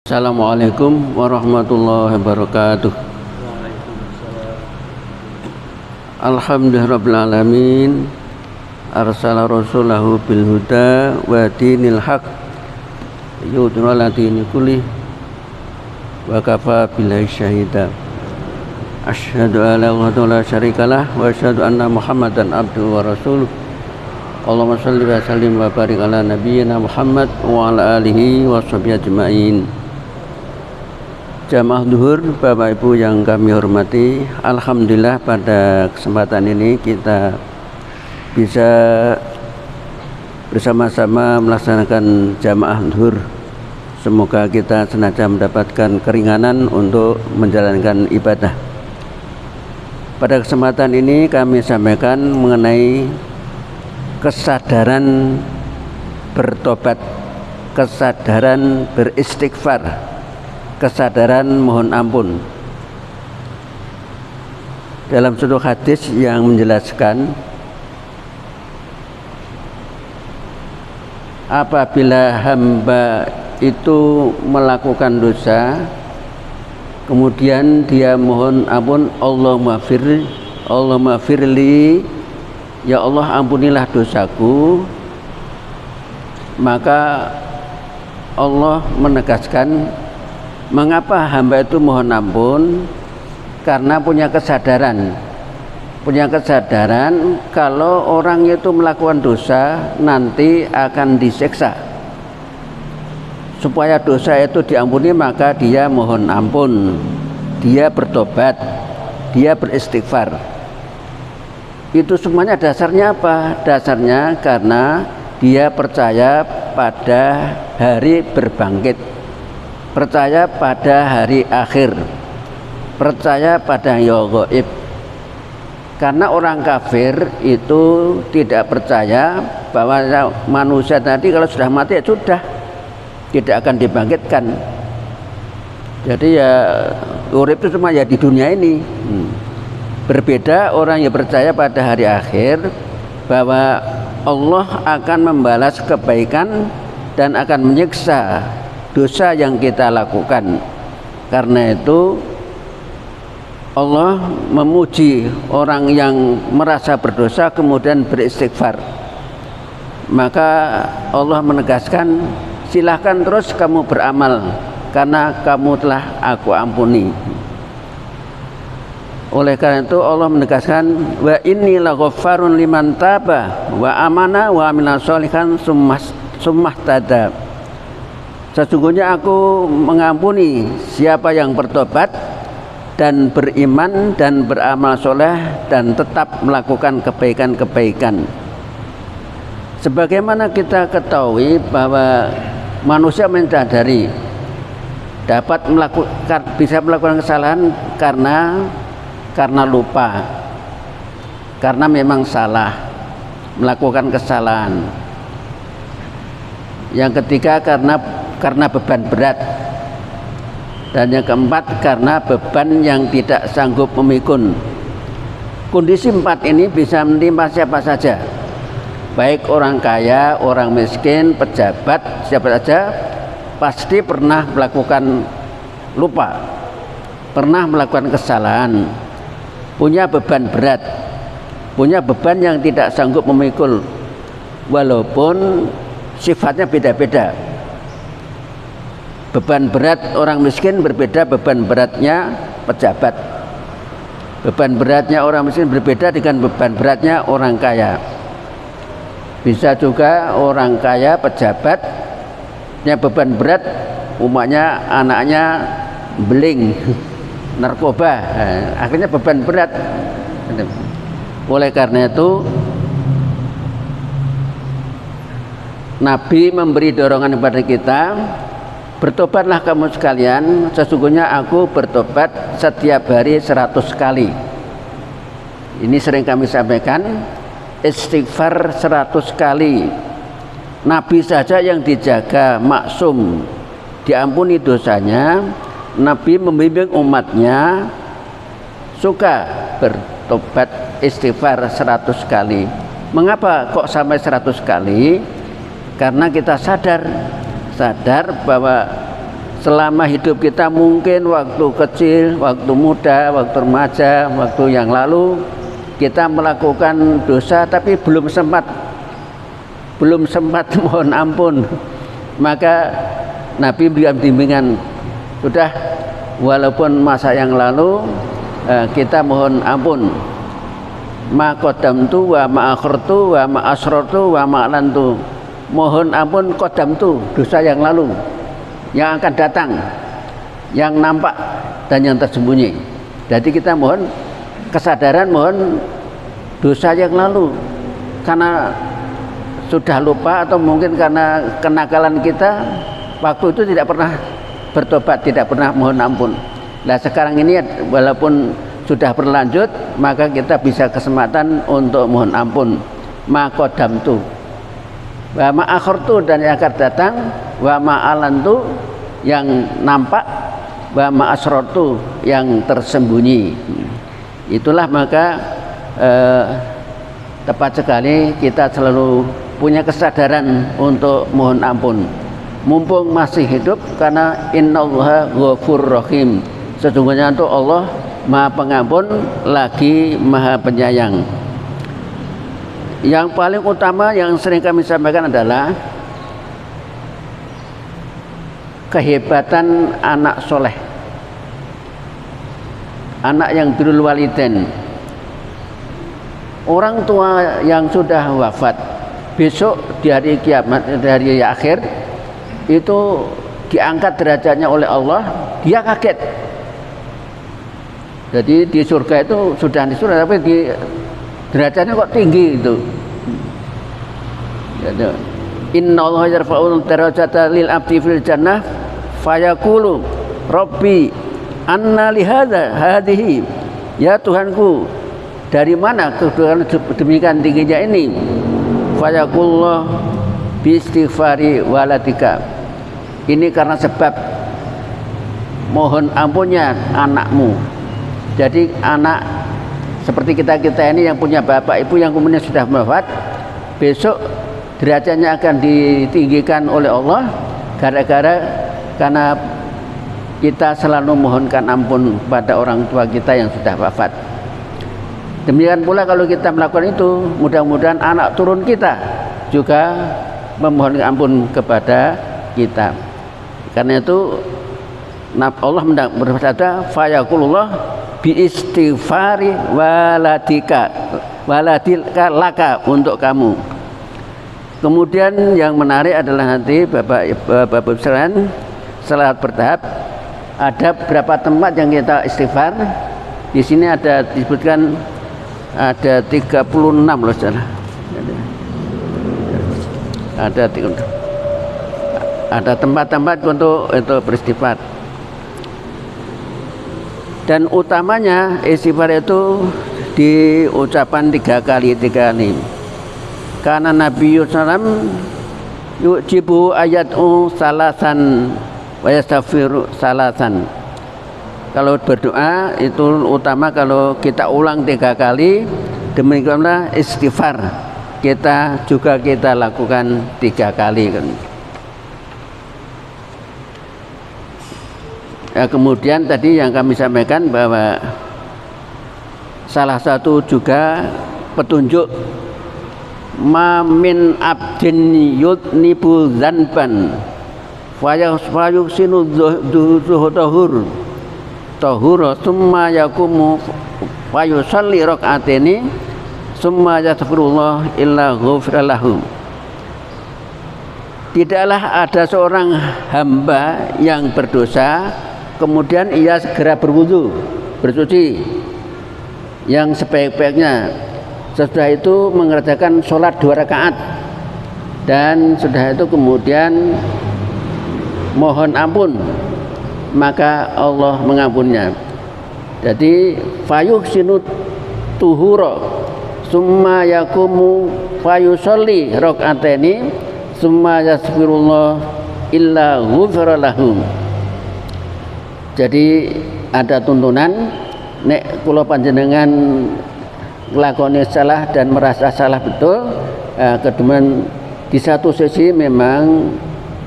Assalamualaikum warahmatullahi wabarakatuh. Alhamdulillahirrabbilalamin. Arsala rasulahu bil huda wa dinil haq yudhira ala dini kulli wa kafa billahi syahida. Asyhadu an la ilaha illallah syarikalah wa asyhadu anna Muhammadan abduhu wa rasuluh. Allahumma shalli wa sallim wa barik ala nabiyyina Muhammad wa ala alihi wa sahbihi ajma'in. Jamaah zuhur, Bapak Ibu yang kami hormati, alhamdulillah pada kesempatan ini kita bisa bersama-sama melaksanakan jamaah zuhur. Semoga kita senantiasa mendapatkan keringanan untuk menjalankan ibadah. Pada kesempatan ini kami sampaikan mengenai kesadaran bertobat, kesadaran beristighfar, kesadaran mohon ampun. Dalam suatu hadis yang menjelaskan apabila hamba itu melakukan dosa kemudian dia mohon ampun, Allahumma firli, ya Allah ampunilah dosaku, maka Allah menegaskan mengapa hamba itu mohon ampun, karena punya kesadaran kalau orang itu melakukan dosa nanti akan disiksa. Supaya dosa itu diampuni maka dia mohon ampun, dia bertobat, dia beristighfar. Itu semuanya dasarnya apa? Dasarnya karena dia percaya pada hari berbangkit, percaya pada hari akhir, percaya pada yaum gaib. Karena orang kafir itu tidak percaya bahwa manusia tadi kalau sudah mati ya sudah, tidak akan dibangkitkan. Jadi ya urip itu cuma ya di dunia ini. Berbeda orang yang percaya pada hari akhir, bahwa Allah akan membalas kebaikan dan akan menyiksa dosa yang kita lakukan. Karena itu Allah memuji orang yang merasa berdosa kemudian beristighfar. Maka Allah menegaskan, silahkan terus kamu beramal karena kamu telah aku ampuni. Oleh karena itu Allah menegaskan, wa inni laghaffarun liman taba wa amana wa amila sholihan summah tada. Sesungguhnya aku mengampuni siapa yang bertobat dan beriman dan beramal soleh dan tetap melakukan kebaikan-kebaikan. Sebagaimana kita ketahui bahwa manusia menyadari dapat bisa melakukan kesalahan karena lupa, karena memang salah, melakukan kesalahan. Yang ketiga karena beban berat, dan yang keempat karena beban yang tidak sanggup memikul. Kondisi empat ini bisa menimpa siapa saja, baik orang kaya, orang miskin, pejabat, siapa saja pasti pernah melakukan lupa, pernah melakukan kesalahan, punya beban berat, punya beban yang tidak sanggup memikul, walaupun sifatnya beda-beda. Beban berat orang miskin berbeda beban beratnya pejabat. Beban beratnya orang miskin berbeda dengan beban beratnya orang kaya. Bisa juga orang kaya pejabatnya beban berat, umpamanya anaknya beling, narkoba, akhirnya beban berat. Oleh karena itu Nabi memberi dorongan kepada kita, bertobatlah kamu sekalian, sesungguhnya aku bertobat setiap hari 100 kali. Ini sering kami sampaikan, istighfar 100 kali. Nabi saja yang dijaga maksum, diampuni dosanya, Nabi membimbing umatnya suka bertobat istighfar 100 kali. Mengapa kok sampai 100 kali? Karena kita sadar bahwa selama hidup kita, mungkin waktu kecil, waktu muda, waktu remaja, waktu yang lalu kita melakukan dosa tapi belum sempat mohon ampun, maka Nabi berikan bimbingan, sudah walaupun masa yang lalu kita mohon ampun, ma qaddamtu wa ma akhartu wa ma asrartu wa ma alantu, mohon ampun qaddamtu, dosa yang lalu, yang akan datang, yang nampak dan yang tersembunyi. Jadi kita mohon kesadaran, mohon dosa yang lalu karena sudah lupa atau mungkin karena kenakalan kita waktu itu tidak pernah bertobat, tidak pernah mohon ampun. Nah sekarang ini walaupun sudah berlanjut, maka kita bisa kesempatan untuk mohon ampun. Ma qaddamtu wa ma akhartu, dan yang akan datang, wa ma alantu, yang nampak, wa ma asrartu, yang tersembunyi. Itulah maka tepat sekali kita selalu punya kesadaran untuk mohon ampun mumpung masih hidup, karena innallaha ghafurur rahim, sesungguhnya itu Allah Maha Pengampun lagi Maha Penyayang. Yang paling utama yang sering kami sampaikan adalah kehebatan anak soleh, anak yang birrul walidain. Orang tua yang sudah wafat, besok di hari kiamat, di hari akhir itu diangkat derajatnya oleh Allah, dia kaget. Jadi di surga itu sudah di surga, tapi di derajatnya kok tinggi itu. Inna Allah yarfa'ul darajata lil abdi fil jannah fayaqulu rabbi anna li hadza hadhihi, ya Tuhanku, dari mana kedudukan demikian tingginya ini? Fayaqullah bi istighfari waladika, ini karena sebab mohon ampunnya anakmu. Jadi anak seperti kita ini yang punya bapak ibu yang kemudian sudah wafat, besok derajatnya akan ditinggikan oleh Allah karena kita selalu mohonkan ampun pada orang tua kita yang sudah wafat. Demikian pula kalau kita melakukan itu, mudah-mudahan anak turun kita juga memohon ampun kepada kita. Karena itu Allah bersabda, fayaqulullah bi istighfari waladika laka, untuk kamu. Kemudian yang menarik adalah nanti Bapak sekalian, salat bertahap, ada beberapa tempat yang kita istighfar. Di sini ada disebutkan ada 36 loh saudara. Ada tempat-tempat untuk itu beristighfar. Dan utamanya istighfar itu diucapkan 3 kali. Karena Nabi Sallam yujibu ayat'u salasan wa yastaghfiru salasan. Kalau berdoa itu utama kalau kita ulang 3 kali, demikianlah istighfar kita lakukan 3 kali kan. Kemudian tadi yang kami sampaikan bahwa salah satu juga petunjuk ma min abdin yudnibu dzanban fayuhsinu tahur summa yakumu fayusalli rak'ataini summa yastaghfirullah illa ghufira lahu. Tidaklah ada seorang hamba yang berdosa kemudian ia segera berwudu, bersuci yang sebaik-baiknya, sesudah itu mengerjakan sholat 2 rakaat, dan sudah itu kemudian mohon ampun, maka Allah mengampunnya. Jadi fayuhsinu tuhura summa yakumu fayusolli rak'ataini summa yastaghfirullah illa ghufira lahu. Jadi ada tuntunan, nek kula panjenengan nglakoni salah dan merasa salah betul, kemudian di satu sisi memang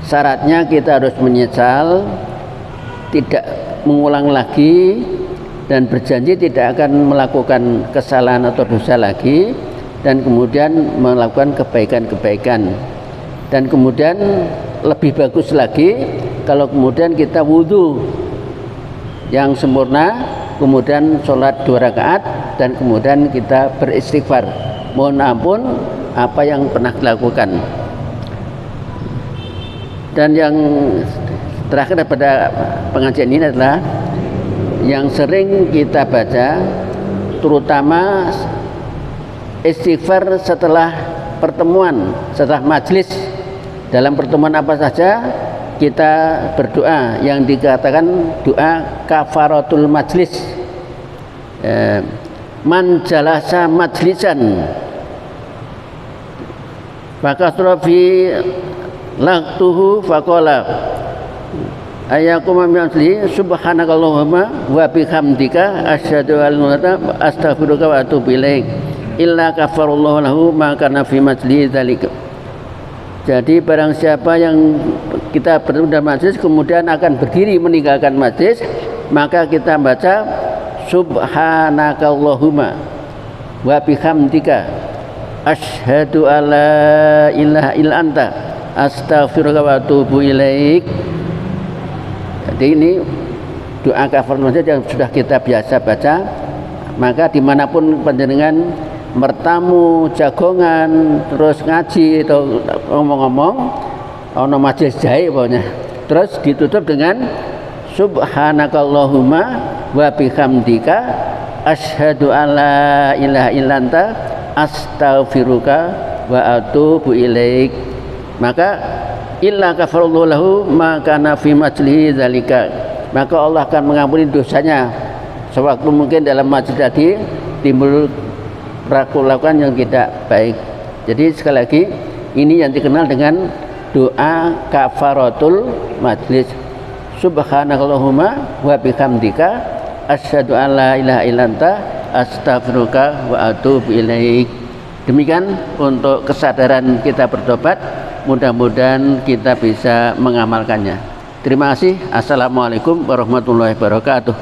syaratnya kita harus menyesal, tidak mengulang lagi dan berjanji tidak akan melakukan kesalahan atau dosa lagi, dan kemudian melakukan kebaikan-kebaikan. Dan kemudian lebih bagus lagi kalau kemudian kita wudhu yang sempurna, kemudian sholat 2 rakaat, dan kemudian kita beristighfar, mohon ampun apa yang pernah dilakukan. Dan yang terakhir pada pengajian ini adalah yang sering kita baca, terutama istighfar setelah pertemuan, setelah majlis. Dalam pertemuan apa saja kita berdoa yang dikatakan doa kafaratul majlis. Man jalasa majlisan fakasra fi laqtuhu faqala ayakum amyasli subhanakallahumma wa bihamdika asyhadu an la ilaha illa anta astaghfiruka wa atubu ilaik illa kafarallahu lahu ma kana fi majlis dzalik. Jadi barang siapa yang kita bertemu dalam majlis kemudian akan berdiri meninggalkan majlis, maka kita baca subhanakallahumma wa bihamdika asyhadu an la ilaha illa anta astaghfiruka wa atubu ilaik. Jadi ini doa kafaratul majlis yang sudah kita biasa baca. Maka dimanapun panjenengan mertamu, jagongan, terus ngaji atau ngomong-ngomong, ono majlis jahe pokoknya, terus ditutup dengan subhanakallahumma wa bihamdika asyhadu an la ilaha illa anta astaghfiruka wa atubu ilaik. Maka illa kafarallahu lahu ma kana fi majlihi dzalika, maka Allah akan mengampuni dosanya sewaktu mungkin dalam majlis tadi timbul perlakuan yang tidak baik. Jadi sekali lagi ini yang dikenal dengan doa kafaratul majlis. Subhanakallahumma wa bihamdika asyhadu an la ilaha illa anta astaghfiruka wa atubu ilaik. Demikian untuk kesadaran kita bertobat, mudah-mudahan kita bisa mengamalkannya. Terima kasih. Assalamualaikum warahmatullahi wabarakatuh.